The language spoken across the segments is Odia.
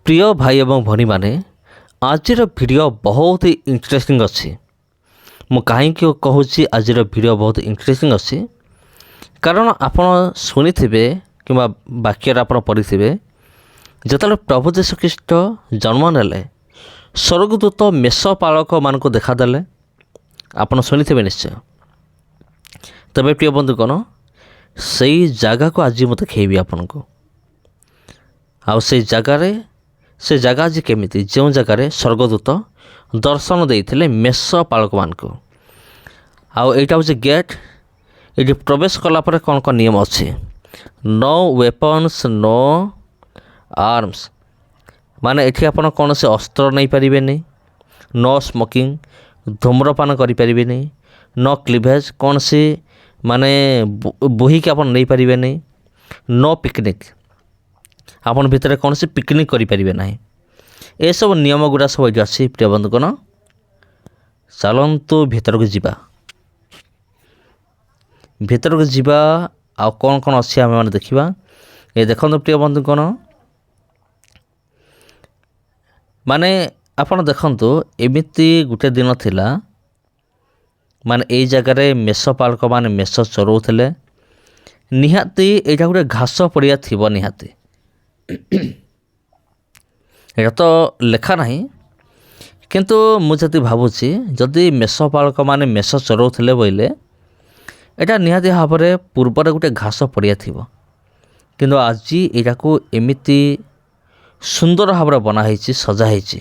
প্রিয় ভাই এবং ভଉଣୀମାନେ ଆଜିର ଭିଡ଼ିଓ ବହୁତ ଇଣ୍ଟରେଷ୍ଟିଂ ଅଛି। ମୁଁ କାହିଁକି କହୁଛି ଆଜିର ଭିଡ଼ିଓ ବହୁତ ଇଣ୍ଟରେଷ୍ଟିଂ ଅଛି, କାରଣ ଆପଣ ଶୁଣିଥିବେ କିମ୍ବା ବାକ୍ୟରେ ଆପଣ ପଢ଼ିଥିବେ, ଯେତେବେଳେ ପ୍ରଭୁ ଯୀଶୁଖ୍ରୀଷ୍ଟ ଜନ୍ମ ନେଲେ ସ୍ୱର୍ଗଦୂତ ମେଷପାଳକମାନଙ୍କୁ ଦେଖାଦେଲେ। ଆପଣ ଶୁଣିଥିବେ ନିଶ୍ଚୟ। ତେବେ ପ୍ରିୟ ବନ୍ଧୁଗଣ, ସେଇ ଜାଗାକୁ ଆଜି ମୁଁ ଦେଖେଇବି ଆପଣଙ୍କୁ। ଆଉ ସେ ଜାଗା ଆଜି କେମିତି, ଯେଉଁ ଜାଗାରେ ସ୍ୱର୍ଗଦୂତ ଦର୍ଶନ ଦେଇଥିଲେ ମେଷପାଳକମାନଙ୍କୁ। ଆଉ ଏଇଟା ହେଉଛି ଗେଟ୍। ଏଠି ପ୍ରବେଶ କଲା ପରେ କ'ଣ କ'ଣ ନିୟମ ଅଛି? ନୋ ୱେପନ୍ସ, ନୋ ଆର୍ମସ୍, ମାନେ ଏଠି ଆପଣ କୌଣସି ଅସ୍ତ୍ର ନେଇପାରିବେନି। ନୋ ସ୍ମୋକିଂ, ଧୂମ୍ରପାନ କରିପାରିବେନି। ନୋ କ୍ଲିଭେଜ୍, କୌଣସି ବୋହିକି ଆପଣ ନେଇପାରିବେନି। ନୋ ପିକନିକ୍, ଆପଣ ଭିତରେ କୌଣସି ପିକନିକ୍ କରିପାରିବେ ନାହିଁ। ଏସବୁ ନିୟମ ଗୁଡ଼ା ସବୁ ଏଠି ଅଛି। ପ୍ରିୟ ବନ୍ଧୁଗଣ, ଚାଲନ୍ତୁ ଭିତରକୁ ଯିବା। ଆଉ କ'ଣ କ'ଣ ଅଛି ଆମେମାନେ ଦେଖିବା। ଏ ଦେଖନ୍ତୁ ପ୍ରିୟ ବନ୍ଧୁଗଣ, ଆପଣ ଦେଖନ୍ତୁ, ଏମିତି ଗୋଟେ ଦିନ ଥିଲା, ଏଇ ଜାଗାରେ ମେଷପାଳକମାନେ ମେଷ ଚରାଉଥିଲେ। ନିହାତି ଏଇଟା ଗୋଟେ ଘାସ ପଡ଼ିଆ ଥିବ ନିହାତି। ଏଇଟା ତ ଲେଖା ନାହିଁ, କିନ୍ତୁ ମୁଁ ଯଦି ଭାବୁଛି, ଯଦି ମେଷପାଳକମାନେ ମେଷ ଚରାଉଥିଲେ ବୋଇଲେ ଏଇଟା ନିହାତି ଭାବରେ ପୂର୍ବରେ ଗୋଟେ ଘାସ ପଡ଼ିଆ ଥିବ। କିନ୍ତୁ ଆଜି ଏଇଟାକୁ ଏମିତି ସୁନ୍ଦର ଭାବରେ ବନା ହେଇଛି, ସଜା ହେଇଛି।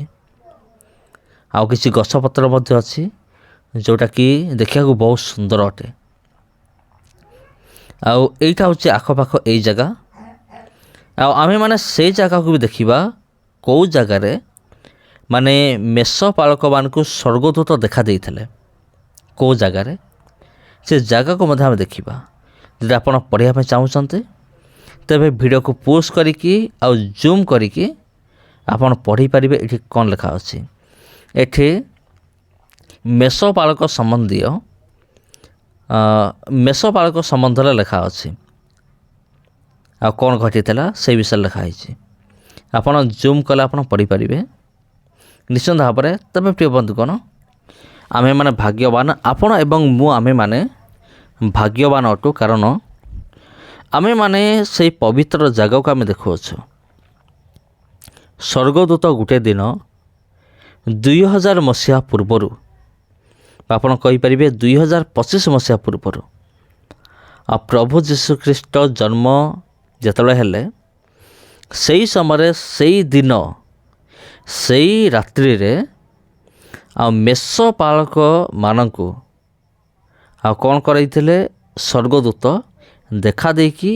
ଆଉ କିଛି ଗଛପତ୍ର ମଧ୍ୟ ଅଛି, ଯେଉଁଟାକି ଦେଖିବାକୁ ବହୁତ ସୁନ୍ଦର ଅଟେ। ଆଉ ଏଇଟା ହେଉଛି ଆଖପାଖ ଏଇ ଜାଗା। ଆଉ ଆମେମାନେ ସେଇ ଜାଗାକୁ ବି ଦେଖିବା, କେଉଁ ଜାଗାରେ ମେଷପାଳକମାନଙ୍କୁ ସ୍ୱର୍ଗଦୂତ ଦେଖା ଦେଇଥିଲେ। କେଉଁ ଜାଗାରେ, ସେ ଜାଗାକୁ ମଧ୍ୟ ଆମେ ଦେଖିବା। ଯଦି ଆପଣ ପଢ଼ିବା ପାଇଁ ଚାହୁଁଛନ୍ତି, ତେବେ ଭିଡ଼ିଓକୁ ପୋଜ୍ କରିକି ଆଉ ଜୁମ୍ କରିକି ଆପଣ ପଢ଼ିପାରିବେ। ଏଠି କ'ଣ ଲେଖା ଅଛି? ଏଠି ମେଷପାଳକ ସମ୍ବନ୍ଧରେ ଲେଖା ଅଛି। ଆଉ କ'ଣ ଘଟିଥିଲା ସେଇ ବିଷୟରେ ଲେଖା ହେଇଛି। ଆପଣ ଜୁମ୍ କଲେ ଆପଣ ପଢ଼ିପାରିବେ ନିଶ୍ଚିନ୍ତ ଭାବରେ। ତେବେ ପ୍ରିୟ ବନ୍ଧୁଗଣ, ଆମେମାନେ ଭାଗ୍ୟବାନ, ଆପଣ ଏବଂ ମୁଁ ଆମେମାନେ ଭାଗ୍ୟବାନ ଅଟୁ, କାରଣ ଆମେମାନେ ସେଇ ପବିତ୍ର ଜାଗାକୁ ଆମେ ଦେଖୁଅଛୁ। ସ୍ୱର୍ଗଦୂତ ଗୋଟେ ଦିନ 2000 ମସିହା ପୂର୍ବରୁ, ଆପଣ କହିପାରିବେ 2025 ମସିହା ପୂର୍ବରୁ, ଆଉ ପ୍ରଭୁ ଯୀଶୁଖ୍ରୀଷ୍ଟ ଜନ୍ମ ଯେତେବେଳେ ହେଲେ, ସେଇ ସମୟରେ, ସେଇ ଦିନ, ସେଇ ରାତ୍ରିରେ ଆଉ ମେଷପାଳକମାନଙ୍କୁ ଆଉ କ'ଣ କରାଇଥିଲେ? ସ୍ୱର୍ଗଦୂତ ଦେଖା ଦେଇକି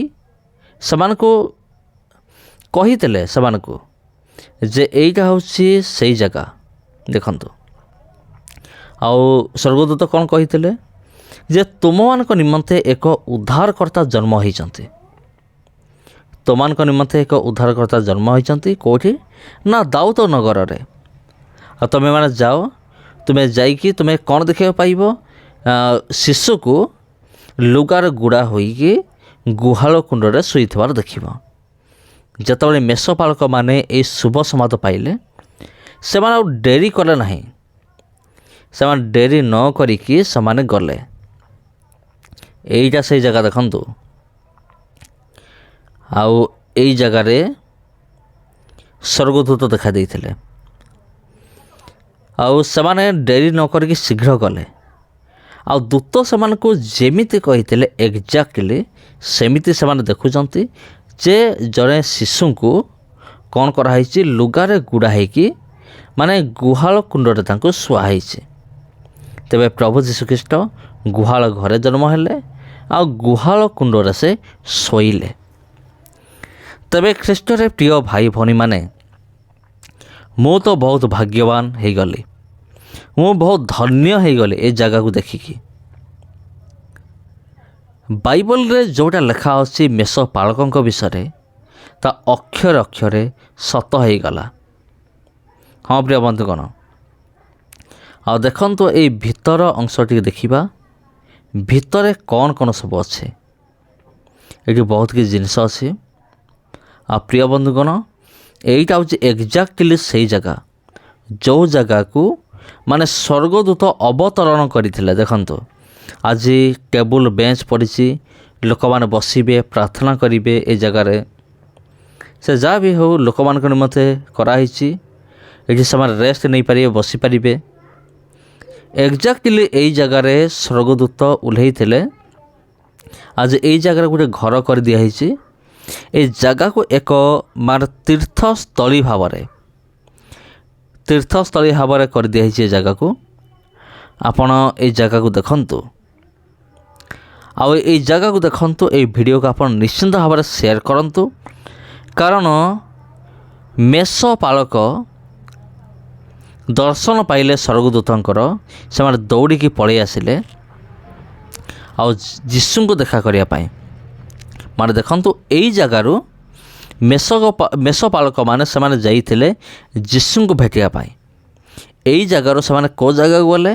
ସେମାନଙ୍କୁ କହିଥିଲେ ଯେ ଏଇଟା ହେଉଛି ସେଇ ଜାଗା। ଦେଖନ୍ତୁ, ଆଉ ସ୍ୱର୍ଗଦୂତ କ'ଣ କହିଥିଲେ? ଯେ ତୁମମାନଙ୍କ ନିମନ୍ତେ ଏକ ଉଦ୍ଧାରକର୍ତ୍ତା ଜନ୍ମ ହୋଇଛନ୍ତି। ତୁମମାନଙ୍କ ନିମନ୍ତେ ଏକ ଉଦ୍ଧାରକର୍ତ୍ତା ଜନ୍ମ ହୋଇଛନ୍ତି। କେଉଁଠି ନା? ଦାଉଦ ନଗରରେ। ଆଉ ତୁମେମାନେ ଯାଅ, ତୁମେ ଯାଇକି ତୁମେ କ'ଣ ଦେଖିବାକୁ ପାଇବ? ଶିଶୁକୁ ଲୁଗାରେ ଗୁଡ଼ା ହୋଇକି ଗୁହାଳ କୁଣ୍ଡରେ ଶୋଇଥିବାର ଦେଖିବ। ଯେତେବେଳେ ମେଷପାଳକମାନେ ଏହି ଶୁଭ ସମ୍ବାଦ ପାଇଲେ, ସେମାନେ ଆଉ ଡେରି କଲେ ନାହିଁ। ସେମାନେ ଡେରି ନ କରିକି ସେମାନେ ଗଲେ। ଏଇଟା ସେଇ ଜାଗା ଦେଖନ୍ତୁ। ଆଉ ଏଇ ଜାଗାରେ ସ୍ୱର୍ଗଦୂତ ଦେଖା ଦେଇଥିଲେ। ଆଉ ସେମାନେ ଡେରି ନ କରିକି ଶୀଘ୍ର ଗଲେ। ଆଉ ଦୂତ ସେମାନଙ୍କୁ ଯେମିତି କହିଥିଲେ, ଏକ୍ଜାକ୍ଟଲି ସେମିତି ସେମାନେ ଦେଖୁଛନ୍ତି ଯେ ଜଣେ ଶିଶୁଙ୍କୁ କ'ଣ କରାହେଇଛି? ଲୁଗାରେ ଗୁଡ଼ା ହେଇକି ଗୁହାଳ କୁଣ୍ଡରେ ତାଙ୍କୁ ଶୁଆ ହେଇଛି। ତେବେ ପ୍ରଭୁ ଯୀଶୁଖ୍ରୀଷ୍ଟ ଗୁହାଳ ଘରେ ଜନ୍ମ ହେଲେ, ଆଉ ଗୁହାଳ କୁଣ୍ଡରେ ସେ ଶୋଇଲେ। ତେବେ ଖ୍ରୀଷ୍ଟରେ ପ୍ରିୟ ଭାଇ ଭଉଣୀମାନେ, ମୁଁ ତ ବହୁତ ଭାଗ୍ୟବାନ ହେଇଗଲି, ମୁଁ ବହୁତ ଧନ୍ୟ ହେଇଗଲି ଏ ଜାଗାକୁ ଦେଖିକି। ବାଇବଲରେ ଯେଉଁଟା ଲେଖା ଅଛି ମେଷପାଳକଙ୍କ ବିଷୟରେ, ତା ଅକ୍ଷରେ ଅକ୍ଷରେ ସତ ହେଇଗଲା। ହଁ ପ୍ରିୟ ବନ୍ଧୁଗଣ, ଆଉ ଦେଖନ୍ତୁ, ଏଇ ଭିତର ଅଂଶଟିକୁ ଦେଖିବା। ଭିତରେ କ'ଣ କ'ଣ ସବୁ ଅଛି? ଏଠି ବହୁତ କିଛି ଜିନିଷ ଅଛି। ଆଉ ପ୍ରିୟ ବନ୍ଧୁଗଣ, এইটা হচ্ছে এক্সাକ୍টলি সেই জায়গা ଯେଉଁ ଜାଗାକୁ ମାନେ ସ୍ୱର୍ଗଦୂତ ଅବତରଣ କରିଥିଲେ। ଦେଖନ୍ତୁ ଆଜି ଟେବୁଲ୍ ବେଞ୍ଚ ପଡ଼ିଛି, ଲୋକମାନେ ବସିବେ, ପ୍ରାର୍ଥନା କରିବେ ଏ ଜାଗାରେ। ସେ ଯାହା ବି ହେଉ ଲୋକମାନଙ୍କ ନିମନ୍ତେ କରାହେଇଛି। ଏଠି ସେମାନେ ରେଷ୍ଟ ନେଇପାରିବେ, ବସିପାରିବେ। ଏକ୍ଜାକ୍ଟଲି ଏଇ ଜାଗାରେ ସ୍ୱର୍ଗଦୂତ ଓହ୍ଲେଇଥିଲେ। ଆଜି ଏଇ ଜାଗାରେ ଗୋଟେ ଘର କରିଦିଆହେଇଛି। এই ଜାଗାକୁ ଏକ ମାନେ ତୀର୍ଥସ୍ଥଳୀ ଭାବରେ କରିଦିଆହେଇଛି ଏ ଜାଗାକୁ। ଆପଣ ଏଇ ଜାଗାକୁ ଦେଖନ୍ତୁ, ଆଉ ଏଇ ଜାଗାକୁ ଦେଖନ୍ତୁ। ଏଇ ଭିଡ଼ିଓକୁ ଆପଣ ନିଶ୍ଚିନ୍ତ ଭାବରେ ସେୟାର କରନ୍ତୁ, କାରଣ ମେଷ ପାଳକ ଦର୍ଶନ ପାଇଲେ ସ୍ୱର୍ଗଦୂତଙ୍କର। ସେମାନେ ଦୌଡ଼ିକି ପଳେଇ ଆସିଲେ ଆଉ ଯୀଶୁଙ୍କୁ ଦେଖା କରିବା ପାଇଁ। ମାନେ ଦେଖନ୍ତୁ ଏଇ ଜାଗାରୁ ମେଷପାଳକମାନେ ସେମାନେ ଯାଇଥିଲେ ଯୀଶୁଙ୍କୁ ଭେଟିବା ପାଇଁ। ଏଇ ଜାଗାରୁ ସେମାନେ କେଉଁ ଜାଗାକୁ ଗଲେ?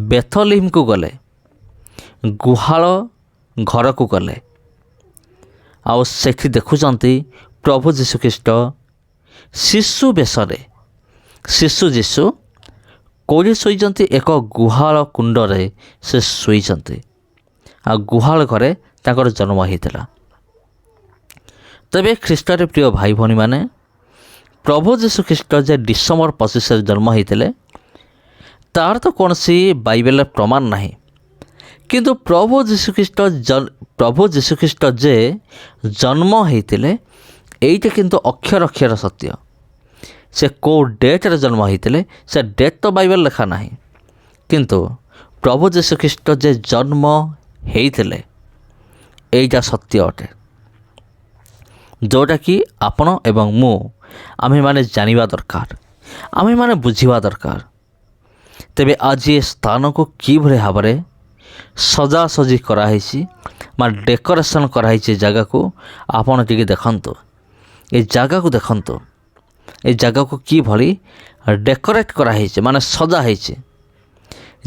ବେଥଲିମ୍କୁ ଗଲେ, ଗୁହାଳ ଘରକୁ ଗଲେ। ଆଉ ସେଠି ଦେଖୁଛନ୍ତି ପ୍ରଭୁ ଯୀଶୁଖ୍ରୀଷ୍ଟ ଶିଶୁ ବେଶରେ, ଶିଶୁ ଯୀଶୁ କେଉଁଠି ଶୋଇଛନ୍ତି? ଏକ ଗୁହାଳ କୁଣ୍ଡରେ ସେ ଶୋଇଛନ୍ତି। ଆଉ ଗୁହାଳ ଘରେ ତାଙ୍କର ଜନ୍ମ ହୋଇଥିଲା। ତେବେ ଖ୍ରୀଷ୍ଟରେ ପ୍ରିୟ ଭାଇ ଭଉଣୀମାନେ, ପ୍ରଭୁ ଯୀଶୁଖ୍ରୀଷ୍ଟ ଯେ ଡିସେମ୍ବର 25ରେ ଜନ୍ମ ହୋଇଥିଲେ ତାର ତ କୌଣସି ବାଇବେଲରେ ପ୍ରମାଣ ନାହିଁ। କିନ୍ତୁ ପ୍ରଭୁ ଯୀଶୁଖ୍ରୀଷ୍ଟ ଯେ ଜନ୍ମ ହୋଇଥିଲେ ଏଇଟା କିନ୍ତୁ ଅକ୍ଷର ଅକ୍ଷର ସତ୍ୟ। ସେ କେଉଁ ଡେଟ୍ରେ ଜନ୍ମ ହୋଇଥିଲେ ସେ ଡେଟ୍ ତ ବାଇବେଲ ଲେଖା ନାହିଁ। କିନ୍ତୁ ପ୍ରଭୁ ଯୀଶୁଖ୍ରୀଷ୍ଟ ଯେ ଜନ୍ମ ହୋଇଥିଲେ ଏଇଟା ସତ୍ୟ ଅଟେ, ଯେଉଁଟାକି ଆପଣ ଏବଂ ମୁଁ ଆମେମାନେ ଜାଣିବା ଦରକାର, ଆମେମାନେ ବୁଝିବା ଦରକାର। ତେବେ ଆଜି ଏ ସ୍ଥାନକୁ କିଭଳି ଭାବରେ ସଜାସଜି କରାହେଇଛି, ମାନେ ଡେକୋରେସନ୍ କରାହେଇଛି ଏ ଜାଗାକୁ ଆପଣ ଟିକେ ଦେଖନ୍ତୁ। ଏ ଜାଗାକୁ ଦେଖନ୍ତୁ, ଏ ଜାଗାକୁ କିଭଳି ଡେକୋରେଟ୍ କରାହେଇଛି, ମାନେ ସଜା ହେଇଛି।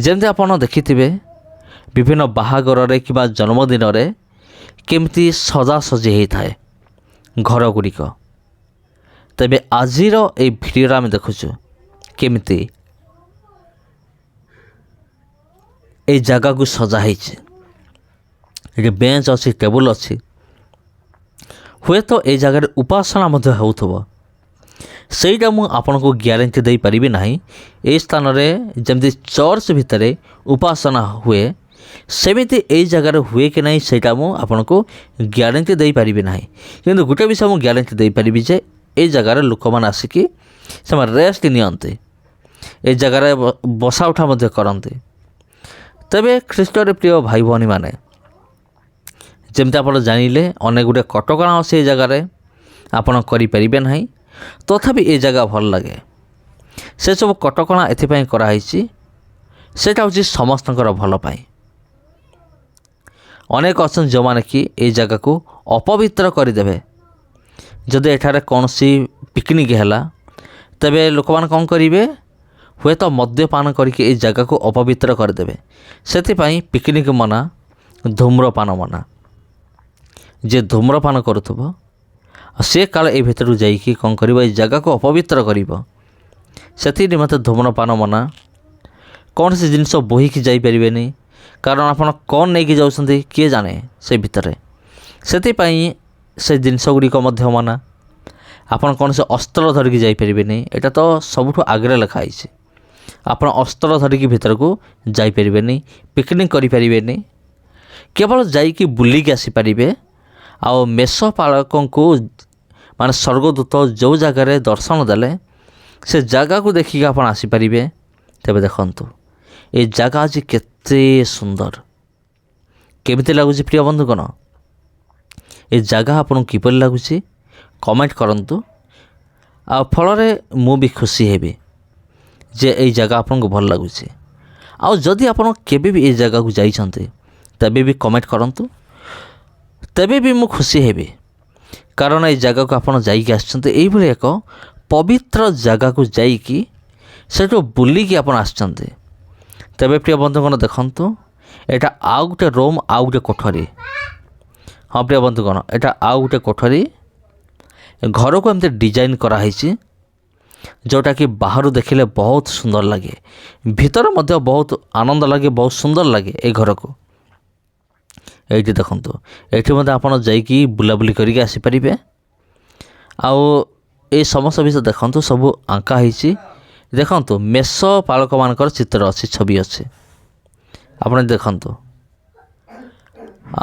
ଯେମିତି ଆପଣ ଦେଖିଥିବେ ବିଭିନ୍ନ ବାହାଘରରେ କିମ୍ବା ଜନ୍ମଦିନରେ କେମିତି ସଜାସଜି ହେଇଥାଏ ଘରଗୁଡ଼ିକ। ତେବେ ଆଜିର এই ଭିଡ଼ିଓରେ ଆମେ ଦେଖୁଛୁ କେମିତି এই ଜାଗାକୁ ସଜା ହେଇଛି। ଏଠି ବେଞ୍ଚ ଅଛି, ଟେବୁଲ୍ ଅଛି। ହୁଏତ এই ଜାଗାରେ ଉପାସନା ମଧ୍ୟ ହେଉଥିବ। ସେଇଟା ମୁଁ ଆପଣଙ୍କୁ ଗ୍ୟାରେଣ୍ଟି ଦେଇପାରିବି ନାହିଁ। এই ସ୍ଥାନରେ ଯେମିତି ଚର୍ଚ୍ଚ ଭିତରେ ଉପାସନା ହୁଏ ସେମିତି এই ଜାଗାରେ ହୁଏ କି ନାହିଁ ସେଇଟା ମୁଁ ଆପଣଙ୍କୁ ଗ୍ୟାରେଣ୍ଟି ଦେଇପାରିବି ନାହିଁ। କିନ୍ତୁ ଗୋଟେ ବିଷୟ ମୁଁ ଗ୍ୟାରେଣ୍ଟି ଦେଇପାରିବି ଯେ এই ଜାଗାରେ ଲୋକମାନେ ଆସିକି ସେମାନେ ରେଷ୍ଟ ନିଅନ୍ତି, এই ଜାଗାରେ ବସା ଉଠା ମଧ୍ୟ କରନ୍ତି। ତେବେ ଖ୍ରୀଷ୍ଟରେ ପ୍ରିୟ ଭାଇ ଭଉଣୀମାନେ, ଯେମିତି ଆପଣ ଜାଣିଲେ ଅନେକ ଗୁଡ଼ିଏ କଟକଣା ଅଛି এই ଜାଗାରେ, ଆପଣ କରିପାରିବେ ନାହିଁ। ତଥାପି এই ଜାଗା ଭଲ ଲାଗେ। ସେସବୁ କଟକଣା ଏଥିପାଇଁ କରାହେଇଛି, ସେଇଟା ହେଉଛି ସମସ୍ତଙ୍କର ଭଲ ପାଇଁ। ଅନେକ ଅଛନ୍ତି ଯେଉଁମାନେ କି এই ଜାଗାକୁ ଅପବିତ୍ର କରିଦେବେ। ଯଦି ଏଠାରେ କୌଣସି ପିକନିକ୍ ହେଲା ତେବେ ଲୋକମାନେ କ'ଣ କରିବେ? ହୁଏତ ମଦ୍ୟପାନ କରିକି এই ଜାଗାକୁ ଅପବିତ୍ର କରିଦେବେ। ସେଥିପାଇଁ ପିକନିକ୍ ମନା, ଧୂମ୍ରପାନ ମନା। ଯିଏ ଧୂମ୍ରପାନ କରୁଥିବ ସେ କାଳେ ଏ ଭିତରକୁ ଯାଇକି କ'ଣ କରିବ? এই ଜାଗାକୁ ଅପବିତ୍ର କରିବ। ସେଥି ନିମନ୍ତେ ଧୂମ୍ରପାନ ମନା। କୌଣସି ଜିନିଷ ବୋହିକି ଯାଇପାରିବେନି, କାରଣ ଆପଣ କ'ଣ ନେଇକି ଯାଉଛନ୍ତି କିଏ ଜାଣେ ସେ ଭିତରେ। ସେଥିପାଇଁ ସେ ଜିନିଷ ଗୁଡ଼ିକ ମଧ୍ୟ ମନା। ଆପଣ କୌଣସି ଅସ୍ତ୍ର ଧରିକି ଯାଇପାରିବେନି, ଏଇଟା ତ ସବୁଠୁ ଆଗରେ ଲେଖା ହେଇଛି। ଆପଣ ଅସ୍ତ୍ର ଧରିକି ଭିତରକୁ ଯାଇପାରିବେନି, ପିକନିକ୍ କରିପାରିବେନି। କେବଳ ଯାଇକି ବୁଲିକି ଆସିପାରିବେ। ଆଉ ମେଷପାଳକଙ୍କୁ ମାନେ ସ୍ୱର୍ଗଦୂତ ଯେଉଁ ଜାଗାରେ ଦର୍ଶନ ଦେଲେ ସେ ଜାଗାକୁ ଦେଖିକି ଆପଣ ଆସିପାରିବେ। ତେବେ ଦେଖନ୍ତୁ ଏ ଜାଗା ଆଜି କେତେ ସୁନ୍ଦର, କେମିତି ଲାଗୁଛି ପ୍ରିୟ ବନ୍ଧୁଗଣ? ଏ ଜାଗା ଆପଣଙ୍କୁ କିପରି ଲାଗୁଛି କମେଣ୍ଟ କରନ୍ତୁ। ଆଉ ଫଳରେ ମୁଁ ବି ଖୁସି ହେବି ଯେ এই ଜାଗା ଆପଣଙ୍କୁ ଭଲ ଲାଗୁଛି। ଆଉ ଯଦି ଆପଣ କେବେ ବି এই ଜାଗାକୁ ଯାଇଛନ୍ତି ତେବେ ବି କମେଣ୍ଟ କରନ୍ତୁ, ତେବେ ବି ମୁଁ ଖୁସି ହେବି। କାରଣ এই ଜାଗାକୁ ଆପଣ ଯାଇକି ଆସିଛନ୍ତି, ଏଇଭଳି ଏକ ପବିତ୍ର ଜାଗାକୁ ଯାଇକି ସେଠୁ ବୁଲିକି ଆପଣ ଆସିଛନ୍ତି। ତେବେ ପ୍ରିୟ ବନ୍ଧୁଗଣ ଦେଖନ୍ତୁ, ଏଇଟା ଆଉ ଗୋଟେ ରୁମ୍, ଆଉ ଗୋଟେ କୋଠରୀ। ହଁ ପ୍ରିୟ ବନ୍ଧୁଗଣ, ଏଇଟା ଆଉ ଗୋଟେ କୋଠରୀ। ଘରକୁ ଏମିତି ଡିଜାଇନ୍ କରାହେଇଛି ଯେଉଁଟାକି ବାହାରୁ ଦେଖିଲେ ବହୁତ ସୁନ୍ଦର ଲାଗେ, ଭିତରେ ମଧ୍ୟ ବହୁତ ଆନନ୍ଦ ଲାଗେ, ବହୁତ ସୁନ୍ଦର ଲାଗେ ଏ ଘରକୁ। ଏଇଠି ଦେଖନ୍ତୁ, ଏଇଠି ମଧ୍ୟ ଆପଣ ଯାଇକି ବୁଲାବୁଲି କରିକି ଆସିପାରିବେ। ଆଉ এই ସମସ୍ତ ବିଷୟ ଦେଖନ୍ତୁ, ସବୁ ଆଙ୍କା ହେଇଛି। ଦେଖନ୍ତୁ ମେଷ ପାଳକମାନଙ୍କର ଚିତ୍ର ଅଛି, ଛବି ଅଛି, ଆପଣ ଦେଖନ୍ତୁ।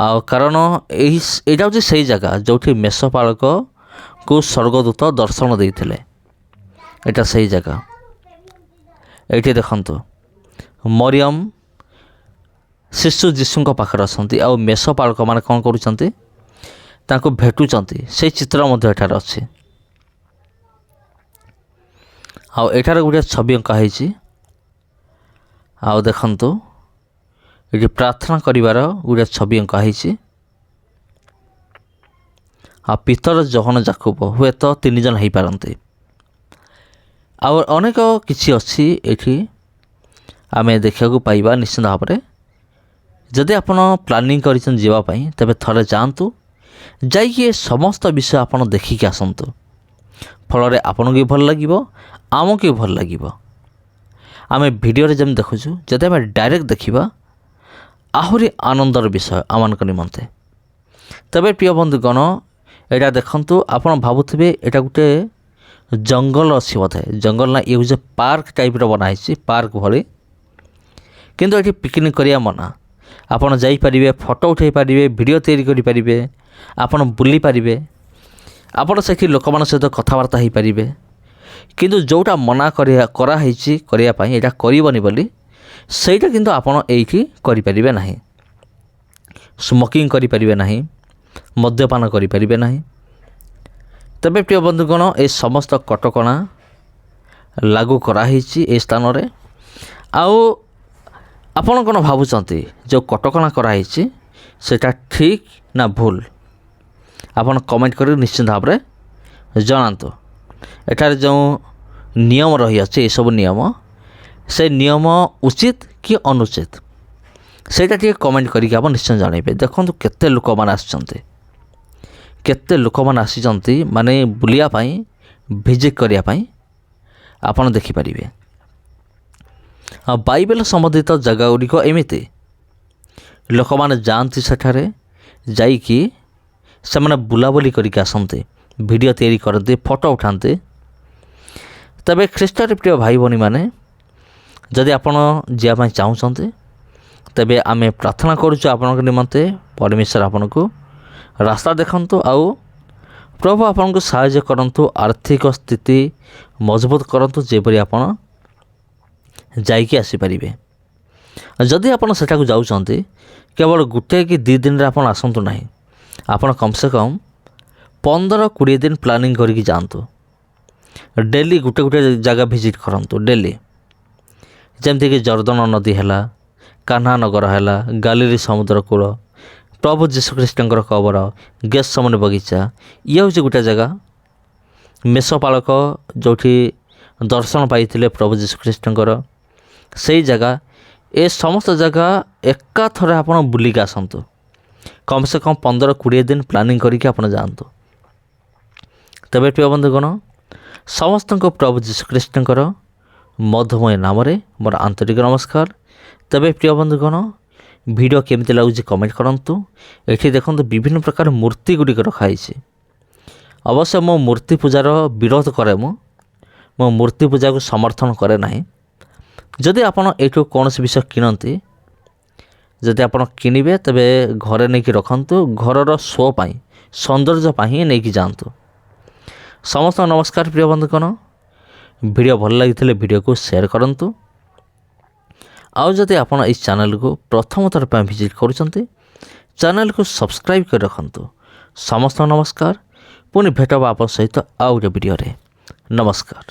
ଆଉ କାରଣ ଏଇଟା ହେଉଛି ସେଇ ଜାଗା ଯେଉଁଠି ମେଷ ପାଳକକୁ ସ୍ୱର୍ଗଦୂତ ଦର୍ଶନ ଦେଇଥିଲେ। ଏଇଟା ସେଇ ଜାଗା। ଏଇଠି ଦେଖନ୍ତୁ ମରିୟମ ଶିଶୁ ଯୀଶୁଙ୍କ ପାଖରେ ଅଛନ୍ତି, ଆଉ ମେଷ ପାଳକମାନେ କ'ଣ କରୁଛନ୍ତି, ତାଙ୍କୁ ଭେଟୁଛନ୍ତି। ସେଇ ଚିତ୍ର ମଧ୍ୟ ଏଠାରେ ଅଛି। ଆଉ ଏଠାରେ ଗୋଟିଏ ଛବି ଅଙ୍କା ହେଇଛି। ଆଉ ଦେଖନ୍ତୁ ଏଠି ପ୍ରାର୍ଥନା କରିବାର ଗୋଟିଏ ଛବି ଅଙ୍କା ହେଇଛି। ଆଉ ପିତର, ଜହନ, ଯାକୁବ ହୁଏତ 3 ଜଣ ହେଇପାରନ୍ତି। ଆଉ ଅନେକ କିଛି ଅଛି ଏଠି ଆମେ ଦେଖିବାକୁ ପାଇବା ନିଶ୍ଚିତ ଭାବରେ। ଯଦି ଆପଣ ପ୍ଲାନିଂ କରିଛନ୍ତି ଯିବା ପାଇଁ, ତେବେ ଥରେ ଯାଆନ୍ତୁ, ଯାଇକି ଏ ସମସ୍ତ ବିଷୟ ଆପଣ ଦେଖିକି ଆସନ୍ତୁ। ଫଳରେ ଆପଣଙ୍କୁ ବି ଭଲ ଲାଗିବ, ଆମକୁ ବି ଭଲ ଲାଗିବ। ଆମେ ଭିଡ଼ିଓରେ ଯେମିତି ଦେଖୁଛୁ, ଯଦି ଆମେ ଡାଇରେକ୍ଟ ଦେଖିବା ଆହୁରି ଆନନ୍ଦର ବିଷୟ ଆମମାନଙ୍କ ନିମନ୍ତେ। ତେବେ ପ୍ରିୟ ବନ୍ଧୁଗଣ, ଏଇଟା ଦେଖନ୍ତୁ, ଆପଣ ଭାବୁଥିବେ ଏଇଟା ଗୋଟେ ଜଙ୍ଗଲ ଅଛି ବୋଧେ। ଜଙ୍ଗଲ ନା, ଇଏ ହେଉଛି ପାର୍କ ଟାଇପ୍ର ବନା ହେଇଛି, ପାର୍କ ଭଳି। କିନ୍ତୁ ଏଠି ପିକନିକ୍ କରିବା ମନା। ଆପଣ ଯାଇପାରିବେ, ଫଟୋ ଉଠାଇ ପାରିବେ, ଭିଡ଼ିଓ ତିଆରି କରିପାରିବେ, ଆପଣ ବୁଲିପାରିବେ, ଆପଣ ସେଠି ଲୋକମାନଙ୍କ ସହିତ କଥାବାର୍ତ୍ତା ହୋଇପାରିବେ। କିନ୍ତୁ ଯେଉଁଟା ମନା କରାହେଇଛି କରିବା ପାଇଁ, ଏଇଟା କରିବନି ବୋଲି, ସେଇଟା କିନ୍ତୁ ଆପଣ ଏଇଠି କରିପାରିବେ ନାହିଁ। ସ୍ମୋକିଂ କରିପାରିବେ ନାହିଁ, ମଦ୍ୟପାନ କରିପାରିବେ ନାହିଁ। ତେବେ ପ୍ରିୟ ବନ୍ଧୁଗଣ, ଏ ସମସ୍ତ କଟକଣା ଲାଗୁ କରାହେଇଛି ଏ ସ୍ଥାନରେ। ଆଉ ଆପଣ କ'ଣ ଭାବୁଛନ୍ତି ଯେଉଁ କଟକଣା କରାହେଇଛି ସେଇଟା ଠିକ୍ ନା ଭୁଲ? ଆପଣ କମେଣ୍ଟ କରି ନିଶ୍ଚିନ୍ତ ଭାବରେ ଜଣାନ୍ତୁ। ଏଠାରେ ଯେଉଁ ନିୟମ ରହିଅଛି, ଏସବୁ ନିୟମ, ସେ ନିୟମ ଉଚିତ କି ଅନୁଚିତ, ସେଇଟା ଟିକେ କମେଣ୍ଟ କରିକି ଆପଣ ନିଶ୍ଚୟ ଜଣାଇବେ। ଦେଖନ୍ତୁ କେତେ ଲୋକମାନେ ଆସିଛନ୍ତି, କେତେ ଲୋକମାନେ ଆସିଛନ୍ତି, ମାନେ ବୁଲିବା ପାଇଁ, ଭିଜିଟ୍ କରିବା ପାଇଁ, ଆପଣ ଦେଖିପାରିବେ। ଆଉ ବାଇବେଲ ସମ୍ବନ୍ଧିତ ଜାଗା ଗୁଡ଼ିକ ଏମିତି, ଲୋକମାନେ ଯାଆନ୍ତି ସେଠାରେ, ଯାଇକି ସେମାନେ ବୁଲାବୁଲି କରିକି ଆସନ୍ତି, ଭିଡ଼ିଓ ତିଆରି କରନ୍ତି, ଫଟୋ ଉଠାନ୍ତି। ତେବେ ଖ୍ରୀଷ୍ଟରେ ପ୍ରିୟ ଭାଇ ଭଉଣୀମାନେ, ଯଦି ଆପଣ ଯିବା ପାଇଁ ଚାହୁଁଛନ୍ତି, ତେବେ ଆମେ ପ୍ରାର୍ଥନା କରୁଛୁ ଆପଣଙ୍କ ନିମନ୍ତେ, ପରମେଶ୍ୱର ଆପଣଙ୍କୁ ରାସ୍ତା ଦେଖନ୍ତୁ, ଆଉ ପ୍ରଭୁ ଆପଣଙ୍କୁ ସାହାଯ୍ୟ କରନ୍ତୁ, ଆର୍ଥିକ ସ୍ଥିତି ମଜବୁତ କରନ୍ତୁ, ଯେପରି ଆପଣ ଯାଇକି ଆସିପାରିବେ। ଯଦି ଆପଣ ସେଠାକୁ ଯାଉଛନ୍ତି, କେବଳ 1 କି 2 ଦିନରେ ଆପଣ ଆସନ୍ତୁ ନାହିଁ। ଆପଣ କମ୍ ସେ କମ୍ 15-20 ଦିନ ପ୍ଲାନିଂ କରିକି ଯାଆନ୍ତୁ। ଡେଲି ଗୋଟେ ଜାଗା ଭିଜିଟ୍ କରନ୍ତୁ ଡେଲି। ଯେମିତିକି ଜର୍ଦ୍ଦନ ନଦୀ ହେଲା, କାହ୍ନା ନଗର ହେଲା, ଗାଲିଲି ସମୁଦ୍ର କୂଳ, ପ୍ରଭୁ ଯୀଶୁଖ୍ରୀଷ୍ଟଙ୍କର କବର, ଗେଥସେମନି ବଗିଚା, ଇଏ ହେଉଛି ଗୋଟେ ଜାଗା। ମେଷପାଳକ ଯେଉଁଠି ଦର୍ଶନ ପାଇଥିଲେ ପ୍ରଭୁ ଯୀଶୁଖ୍ରୀଷ୍ଟଙ୍କର, ସେଇ ଜାଗା। ଏ ସମସ୍ତ ଜାଗା ଏକାଥରେ ଆପଣ ବୁଲିକି ଆସନ୍ତୁ। କମ୍ ସେ କମ୍ 15-20 ଦିନ ପ୍ଲାନିଂ କରିକି ଆପଣ ଯାଆନ୍ତୁ। ତେବେ ପ୍ରିୟ ବନ୍ଧୁଗଣ, ସମସ୍ତଙ୍କୁ ପ୍ରଭୁ ଯୀଶୁଖ୍ରୀଷ୍ଟଙ୍କର ମଧୁମୟ ନାମରେ ମୋର ଆନ୍ତରିକ ନମସ୍କାର। ତେବେ ପ୍ରିୟ ବନ୍ଧୁଗଣ, ଭିଡ଼ିଓ କେମିତି ଲାଗୁଛି କମେଣ୍ଟ କରନ୍ତୁ। ଏଠି ଦେଖନ୍ତୁ ବିଭିନ୍ନ ପ୍ରକାର ମୂର୍ତ୍ତି ଗୁଡ଼ିକ ରଖାହେଇଛି। ଅବଶ୍ୟ ମୁଁ ମୂର୍ତ୍ତି ପୂଜାର ବିରୋଧ କରେ, ମୁଁ ମୂର୍ତ୍ତି ପୂଜାକୁ ସମର୍ଥନ କରେ ନାହିଁ। ଯଦି ଆପଣ ଏଇଠୁ କୌଣସି ବିଷୟ କିଣନ୍ତି, ଯଦି ଆପଣ କିଣିବେ, ତେବେ ଘରେ ନେଇକି ରଖନ୍ତୁ, ଘରର ଶୋ ପାଇଁ, ସୌନ୍ଦର୍ଯ୍ୟ ପାଇଁ ହିଁ ନେଇକି ଯାଆନ୍ତୁ। ସମସ୍ତଙ୍କୁ ନମସ୍କାର ପ୍ରିୟ ବନ୍ଧୁଗଣ। ଭିଡ଼ିଓ ଭଲ ଲାଗିଥିଲେ ଭିଡ଼ିଓକୁ ସେୟାର କରନ୍ତୁ। ଆଉ ଯଦି ଆପଣ ଏହି ଚ୍ୟାନେଲକୁ ପ୍ରଥମ ଥର ପାଇଁ ଭିଜିଟ୍ କରୁଛନ୍ତି, ଚ୍ୟାନେଲକୁ ସବସ୍କ୍ରାଇବ୍ କରି ରଖନ୍ତୁ। ସମସ୍ତଙ୍କୁ ନମସ୍କାର। ପୁଣି ଭେଟ ହେବା ଆପଣଙ୍କ ସହିତ ଆଉ ଗୋଟେ ଭିଡ଼ିଓରେ। ନମସ୍କାର।